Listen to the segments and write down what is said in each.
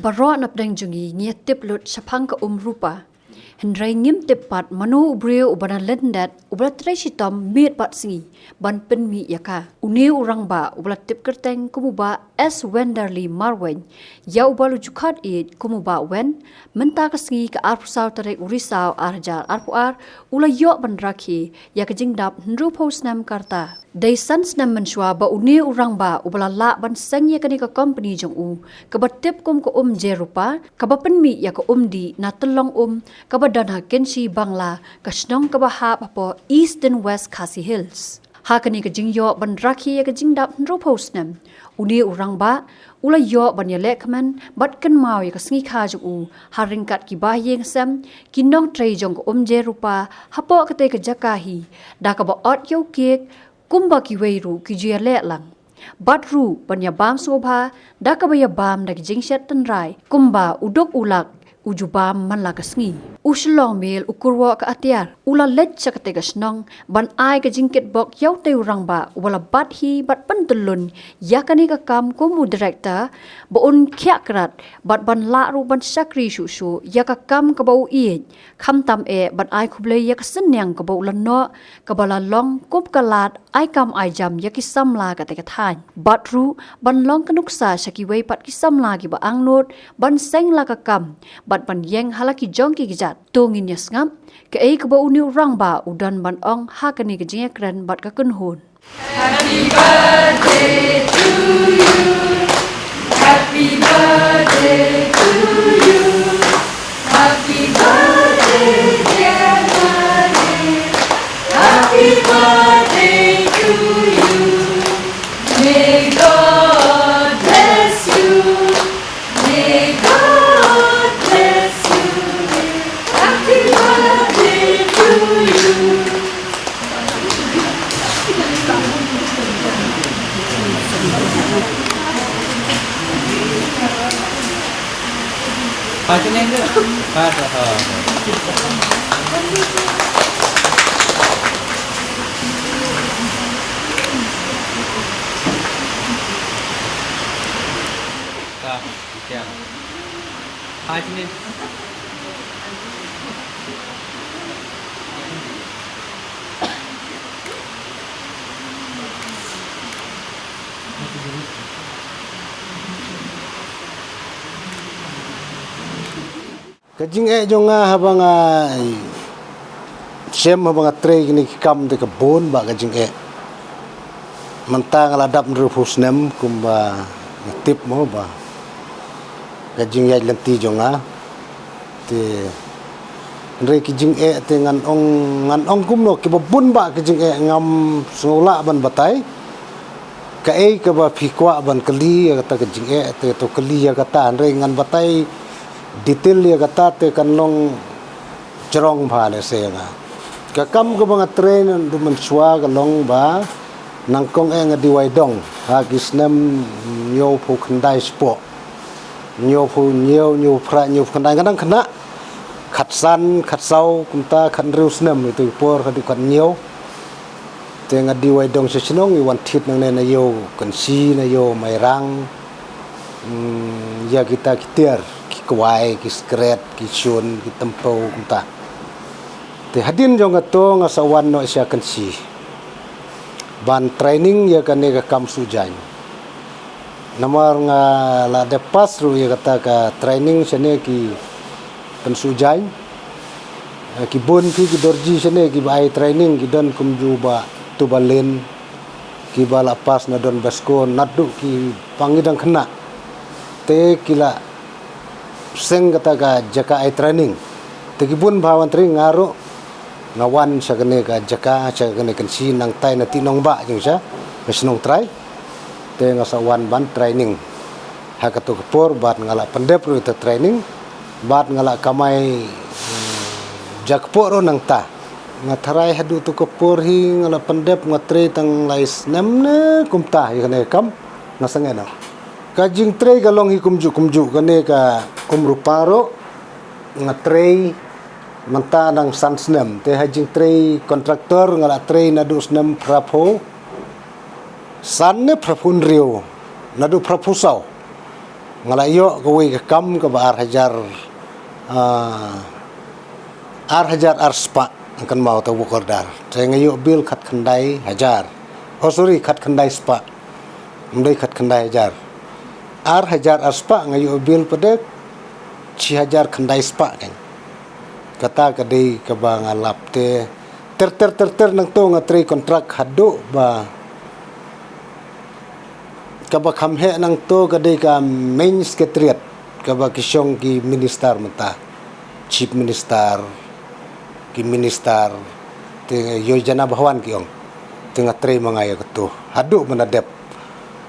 Baro napdang jungi ngia tiplut sapang ka rupa. Hendrai ngim tipat manu ubrio ubana lendat ubala tresitom miet pat singi ban penmi yaka. Uni urang ba ubala tip kerteng kumuba S. Wenderly Marwen ya ubalu jukat it kumuba wen menta kasingi ka arpusau terek urisau arjal arpuar ula yok bandraki ya kejingdap hendru posnam karta. Dai sans nam mensua ba uni urang ba ubala la ban sang ya kani ka company jong u ka batip kum ko je rupa ka ba penmi ya ka di na telong ka ba dan ha kensi bangla ka snong ka ba ha pa east and west Khasi Hills. Ha kani ka jingyo ban raki ya ka jingdap hendru posnam uni urang ba ula yo ban ya lekman bat kan mau ya ka singi kha jong u haringkat ki ba yeng sam kinong trei jong ko je rupa hapo ka te ka jakahi da ka ba ot yo kek kumba ki weiru ki jia le lang batru panya bam sobha dakabaya bam dak jingshat tanrai kumba udok ulak ujubam manla kasngi uslong mel ukurwa ka atiar ula let chakate gasnong ban ai ka jingket bok yau te urang ba wala bat hi bat pantulun yakani ka kam kumu director bon khyakrat bat ban la ru ban sakri su su yaka kam ka bau i kham tam e ban ai khuble yak senyang ka bau lanno ka bala long kup kalat ai kam ai jam yaki samla ka te ka than batru ban long kanuksa saki wei pat ki samla ki ba angnot ban seng la ka kam bat ban yeng halaki jongki gijat tongin yasngam ke ei ka ba uni urang ba udan ban ong ha kani ka jinga kran bat ka kunhun. Happy birthday to you. Happy birthday to you. Happy birthday dear Marie. Happy birthday to you. May God bless you. May God bless you. Happy birthday to you. Pakai ni ke? Pakai. Tak, siap. Pakai ni. Kajing jonga habanga sem habanga tre ni kam de kabon ba kajing mentang ladap nrufusnem kumba tip mo ba kajing ya lenti jonga te re kajing te ngan ong kumno ke babun ba kajing ngam sungula ban batai ka ka ba phikwa ban kali kata kajing te to kali ya kata re ngan batai detail ya kata te kanong cerong phale se nga kakam ko bang train du man swa galong ba nangkong ngadiwai dong ha gisnem nyo phu khandai spo nyo phu nyo phra nyo khandai kadang khana khatsan khatsau kumta khanrius nem tu por khadi kan nyo te ngadiwai dong se chinong i wan thit nang ne na yo kan si na yo mai rang ya kita kitiar kuai ki skret ki chun ki tempo kunta te hadin jong ato nga sawan no sia kan si ban training ya kan ka kam sujan namar nga la de pas ru ya kata ka training sene ki kan sujan ki bon ki dorji sene ki bai training ki don kum juba tu balen ki bala pas na don basko nadu ki pangidang khna te kila seng kata ka jaka ai training tegibun bawan tri ngaro ngawan sa kene ka jaka sa kene kan si nang tai na tinong ba jeng sa mesnong try te nga sa wan ban training ha ka to por bat ngala pendep ru ta training bat ngala kamai jakpo ro nang ta nga tharai hadu to ko por hi ngala pendep ngatre tang lais namne kumta hi kene kam nasangena kajing tre galong hi kumju kane ka kumruparo nga tre manta nang sansnem te hajing tre kontraktor ngala tre nadus nem prapo sanne prapun rio nadu prapusau ngalayo kawi ka kam ka ba hajar arspa kan mau tahu bukordar saya ngayo bil khat khandai hajar khat khandai spa mendai khat khandai hajar hajar arspa ngayo bil pada 6,000 khandai spa kan kata kadai ka ba ngalap te ter nang to ngatri kontrak hadu ba kaba kamhe nang to kadai ka main secretariat kaba kisyong ki minister mata chief minister ki minister te yojana bahwan kiong tengah tre mangaya ketu hadu menadep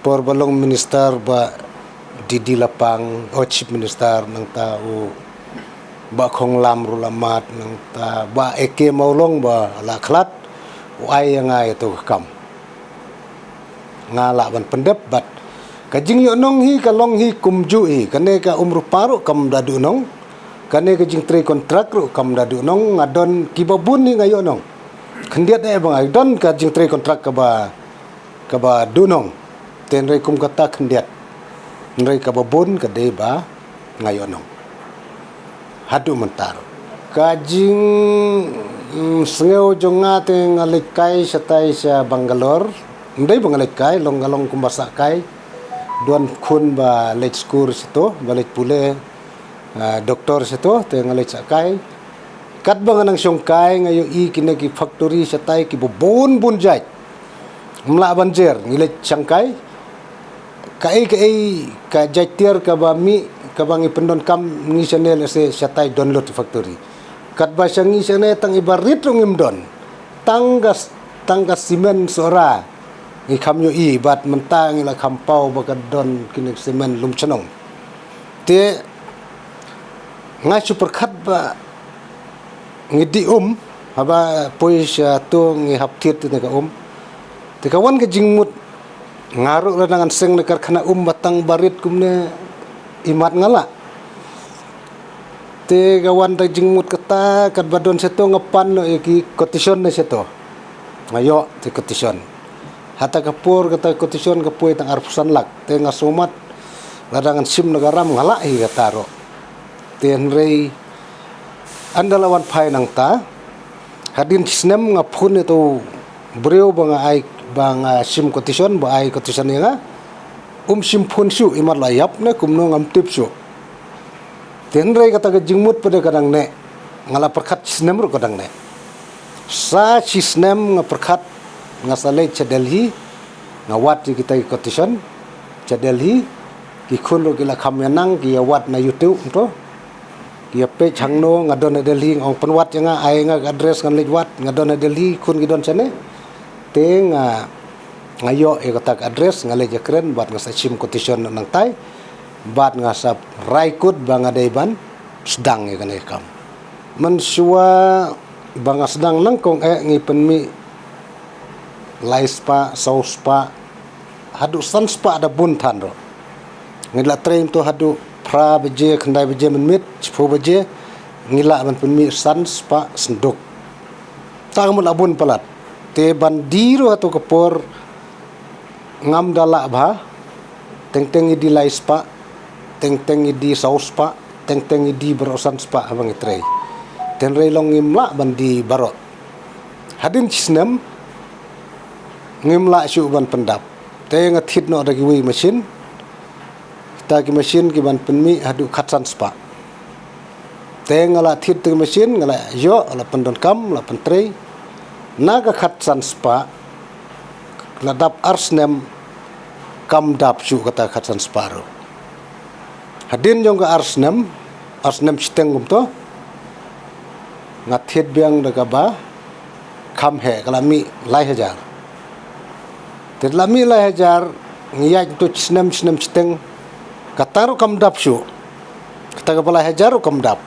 por balong minister ba Didi Lapang chief minister nang tau ba khong lam rulamat nang ta ba eke maulong ba la khlat ai ngai tu kam ngala ban pendep bat kajing yo nong hi kalong hi kumju hi kane ka umru paru kam dadu nong kane kajing tre kontrak ru kam dadu nong ngadon kibabun ni ngayo nong khendiat e bang don kajing tre kontrak ka ba dunong ten re kum kata khendiat nrai ka babun ka de ba ngayo nong hadu mentar kajing sengeu jonga te ngalikai satai sa Bangalore ndai bangalikai long kumbasa kai duan khun ba lech skur sito balik pule doktor sito te ngalech sakai kat bangan ang songkai ngayo i kine ki factory satai ki bobon bunjai mla banjer ngilech sangkai kai ka jaitir ka ba mi ka bangi pendon kam ngi channel se satai download factory kat ba sangi sene tang ibarit ngim don tanggas simen sora ngi kam yo i bat mentang ila kampau ba don kini simen lum chanong te ngai super khat ba ngi di haba pois to ngi haptit te ka te kawan ke jingmut ngaruk la dengan seng nekar khana batang barit kumne imat ngala te gawan ta jingmut kata kat badon seto ngapan no ki kotisyon na seto ngayo te kotisyon hata kapur kata kotisyon kapui tang arpusan lak te ngasumat ladangan sim nagaram ngala hi kataro te rei andalawan pai nang ta hadin snem ngapun itu breu banga ai banga sim kotisyon ba ai kotisyon nga sim phun su imat layap ne kumno ngam tip su tenrai kata ke jingmut pada kadang ne ngala perkat snem ru kadang ne sa snem ngaperkat ngasale cha Delhi ngawat kita kotisyon cha Delhi ki khun ru kila kham yanang ki wat na YouTube to ki pe changno ngadon Delhi ong penwat nga ai nga address ngan lewat ngadon Delhi khun gidon chane te ngayo kata address ngale jakren bat ngasa sim kotisyon nang tai bat ngasap raikut banga daiban sedang ya kan kam mensua banga sedang nang kong ngi penmi laispa sauspa hadu sanspa ada buntan ro ngila train to hadu pra beje khandai beje menmit chipo beje ngila man penmi sanspa senduk tangmul abun palat te bandiro atau kepor ngam dala ba teng di laispa teng di sauspa teng di berosan spa abang itrei ten rei long ngimla bandi barot hadin chisnem ngimla syu ban pendap te ngathit no da giwi mesin ta ki mesin ki ban penmi hadu khatsan spa te ngala thit te mesin ngala yo la pendon kam la pentrei naga khatsan spa ladap arsnem kam dap syu kata khatsan spa ro hadin jong ka arsnem chiteng to ngathit biang daga ba kham he kalami lai hajar te lami lai hajar ngiyaj to chisnem chiteng kataru kam dap syu kata ka lai hajar kam dap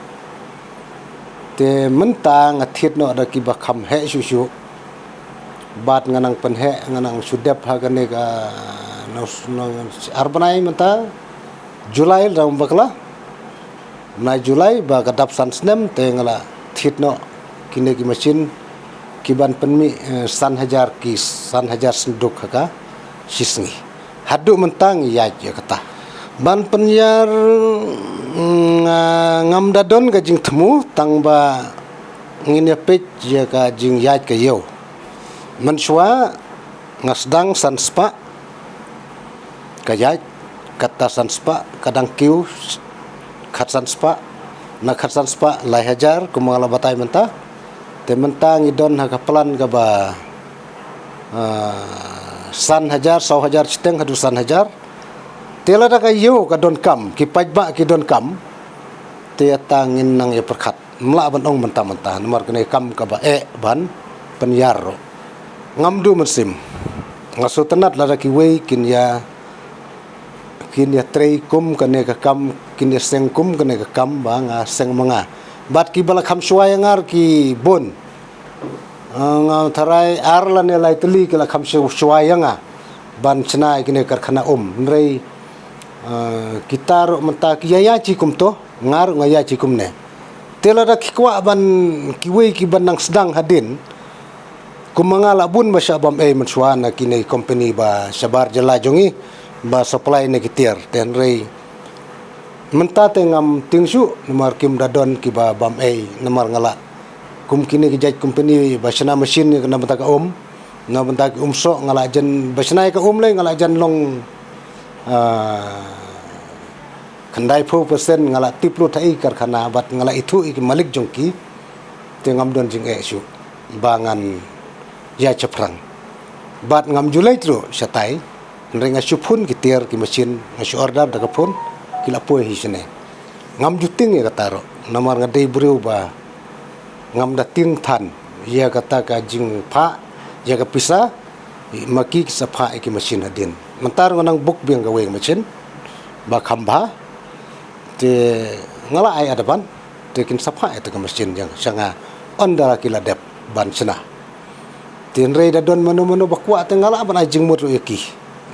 te mentang ngathit no da ki ba kham he syu bat nganang penhe nganang sudep hagane ka nos arbanai menta Julai ram bakla na Julai ba kadap sansnem te ngala thitno kine ki machine kiban penmi san hajar senduk haka sisngi hadu mentang ya kata ban penyar ngam dadon ka jing temu tang ba ngin ya pej ya ka jing yat ka yo menshwa ngasdang sanspa ka yat kata sanspa kadang kiu khat sanspa na khat sanspa lai hajar kumala batai menta te menta ngidon ha ka plan ka ba san hajar 100,000 citeng hadu san hajar tela da kayo ka don kam ki pajba ki don kam te tangin nang ya perkhat mla ban ong mentah-mentah nomor kene kam ka ba ban penyar ngamdu mesim ngaso tenat la da ki wei kin ya trei kum kene ka kam kin ya seng kum kene ka kam ba nga seng manga bat ki bala kham suai ngar ki bon nga tharai ar la ne lai teli ki la kham suai nga ban chnai kene karkhana nrei kita ro menta kiya cikum to ngar ngaya cikum ne tela da kikwa ban kiwe ki banang sedang hadin kumangala bun masyabam mensuana kini company ba sabar jela jongi ba supply ne kitir ten rei menta tengam tingsu nomor kim dadon ki ba bam nomor ngala kum kini ki jaj company ba sena mesin kena benta ka na benta ki so ngala jen basnai ka le ngala jan long kendai 4% ngala tiplu thai karkhana bat ngala itu ik malik jongki tengam don jing su bangan ya ceprang bat ngam julai tru satai renga supun kitir ki mesin ngasu order da kapun kila poe hisne ngam juting ya kataro nomor ngadei breu ba ngam dating than ya kata ka jing pha ya ka pisa maki sapha ki mesin hadin mentar ngonang buk biang gawe mesin ba khamba te ngala ai adaban te kin sapha eta ka mesin yang sanga ondara kila dep ban sena tin rei da don mano bakwa te ngala ban ajing mut yaki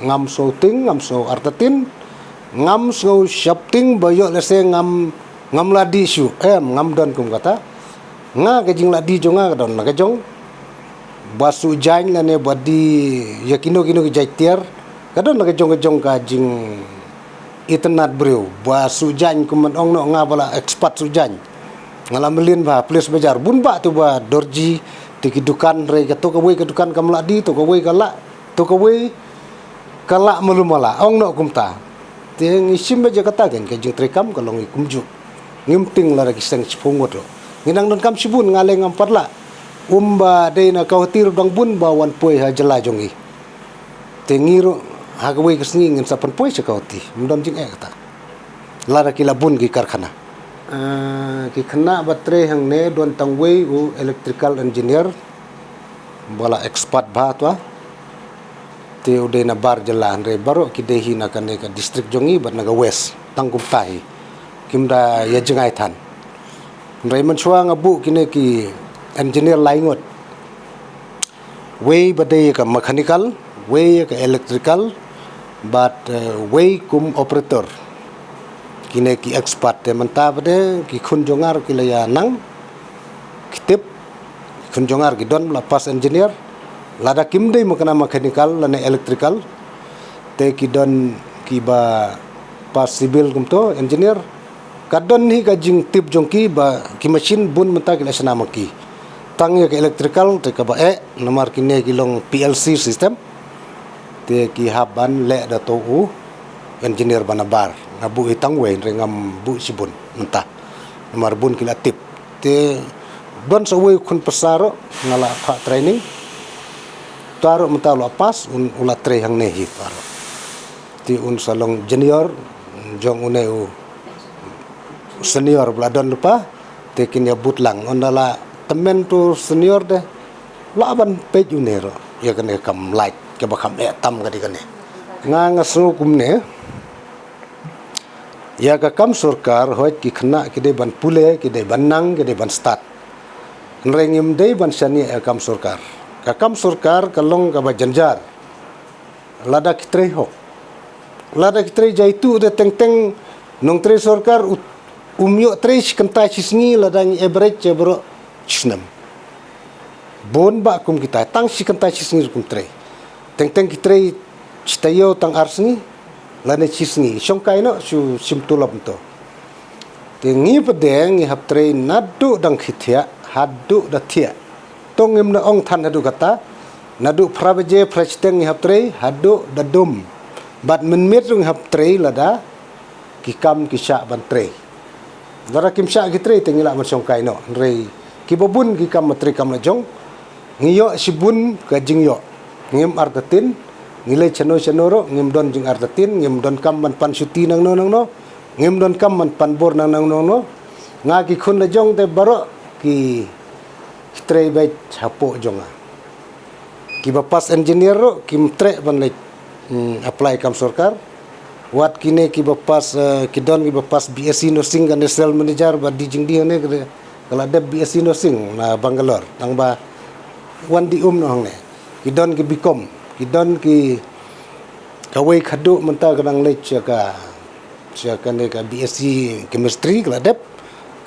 ngam so ting ngam so artatin ngam so shapting bayo lese ngam ladi su ngam don kum kata nga ke jing ladi jonga don na ke jong basu jain la ne badi yakino kino ke jaitier kadon na ke jong ka jing itenat breu basu jain kuman ong no nga bala expat su jain ngala melin ba plus bajar bun ba tu ba dorji tiki dukan re ka to ka we ka dukan kam ladi to ka we kala to ka we kala melumala ong no kumta teng isim baja kata kan ke jing trekam kalong ikumju ngimting la ragi seng chipungot nginang don kam sibun ngale ngam parla umba deina khawatir dang bun bawan poi ha jela jongi tengiro hagawai kesni ngin sapan poi sekauti mdam jing kata lara kila bun ki karkhana ki khana batre hang ne don tangwei u electrical engineer bala expert ba twa te ude na bar jalan re baro ki dehi na kan ka district jongi bat naga west tangkum tai kimda ya jengai than re menchua ngabu kine ki engineer laingot way bade ka mechanical way ka electrical but way kum operator kine ki expert te menta bade ki khunjongar ki laya nang kitip khunjongar ki don lapas engineer lada kimde makana mechanical lane electrical te ki don ki ba pas civil kumto engineer kadon ni ka jing tip jongki ba ki machine bun menta ki lasana maki tang ya ke electrical te ka ba nomor kine ki long PLC system te ki haban le da to u engineer banabar ngabu itang we ngam bu sibun menta nomor bun ki tip te don so we kun pasaro ngala kha training taro menta lo pas ula tre hang nehi taro ti un salong junior jong une u senior bladon lupa tekin ya butlang ondala temen tu senior deh laban pej unero ya kene kam light ke bakam tam kadi kene nga ngasu kumne ya ka kam surkar hoit ki khna ki de ban pule ki de banang ki de ban start nrengim de ban sani kam surkar ka kam surkar kalong ka ba janjar lada kitre ho lada kitre jaitu de teng teng nong tre surkar umyo tres kenta chisngi ladang average bro chisnam bon ba kum kita tang si kenta chisngi kum tre teng teng kitre chitayo tang arsni lane chisngi songkai no su simtulap to tingi pedeng ngi hap tre nadu dang khithia hadu da thia tongim na ong than hadu kata nadu prabeje presteng ngi hap tre hadu da dum bat men mit rung hap tre lada kikam kisha ban tre dara kimsha ki tre tengila man songkai no rei kibobun kikam matri kam la jong ngiyo sibun ka jingyo ngim artatin ngilai chano ngim don jing artatin ngim don kam man pan suti nang no ngim don kam man pan bor nang no nga ki khun la jong te baro ki tre bai chapo jonga ki bapas engineer ro kim tre ban le apply kam sarkar wat kine ki bapas ki don ki bapas BSc nursing kan sel manager ba di jing dia ne kala de BSc nursing na Bangalore nang ba wan di no hang ne ki don ki bikom ki don ki kawai khadu menta kadang le chaka ne ka BSc chemistry kala dep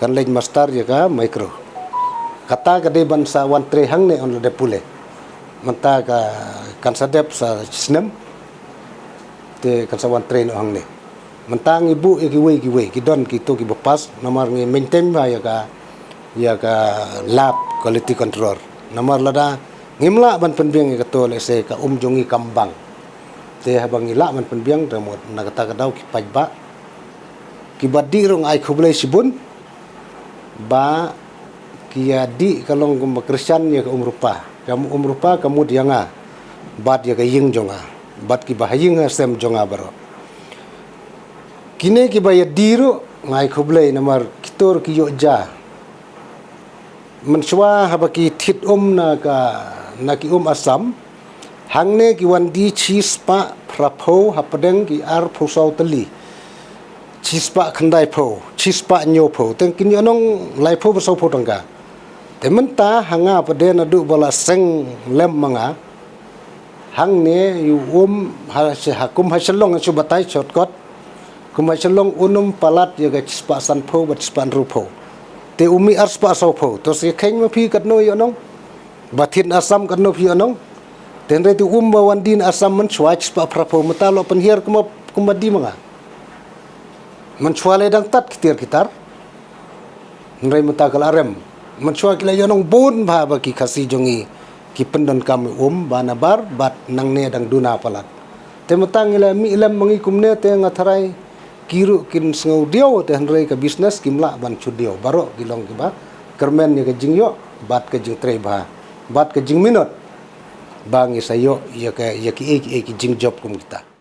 kan le master ya ka micro kata ka de ban sa wan tre hang ne on le pule menta ka kan sadep sa snem te kan sa wan tre no hang ne mentang ibu ki wei ki don ki to ki bapas nomor ngi maintain ba ya ka lab quality control nomor lada ngimla ban penbiang ka to le se ka jongi kambang te habang ila ban penbiang remot na kata ka daw ki pajba ki badi rong ai khublai sibun ba ki di kalong kum Kristian ya ka umrupa kamu dianga bat ya ka ying jonga bat ki bahaying sem jonga baro kine ki baya diru ngai khublai namar kitor ki yo ja menshwa habaki thit na ki asam hangne ki wandi chispa prapho hapadeng ki ar phosau tali chispa khandai pho chispa nyo pho teng kin yonong lai pho basau pho tangka tementa hanga pade na du bala seng lem manga hangne yu hakum haselong su batai shortcut kum haselong unum palat ya ga chispa san pho bat chispa ru pho te umi ar spa sau pho to se kheng ma phi kat no yonong bathin asam kat no phi yonong ten re tu bawandin asam man swach pa prapo matalo pan hier kumadi mga man swale dang tat kitar nrai matakal arem man swak la yonong bon ba ki khasi jongi ki pendon kam banabar bat nang ne dang duna palat te matang ila mi ilam mangi kumne te ngatharai kiru kin sngau dio te nrai ka business kimla ban chudio baro gilong ki ba kermen ni ka jingyo bat ka jing tre ba bat ka jing minot bangi sayo ya ki jing job kum kita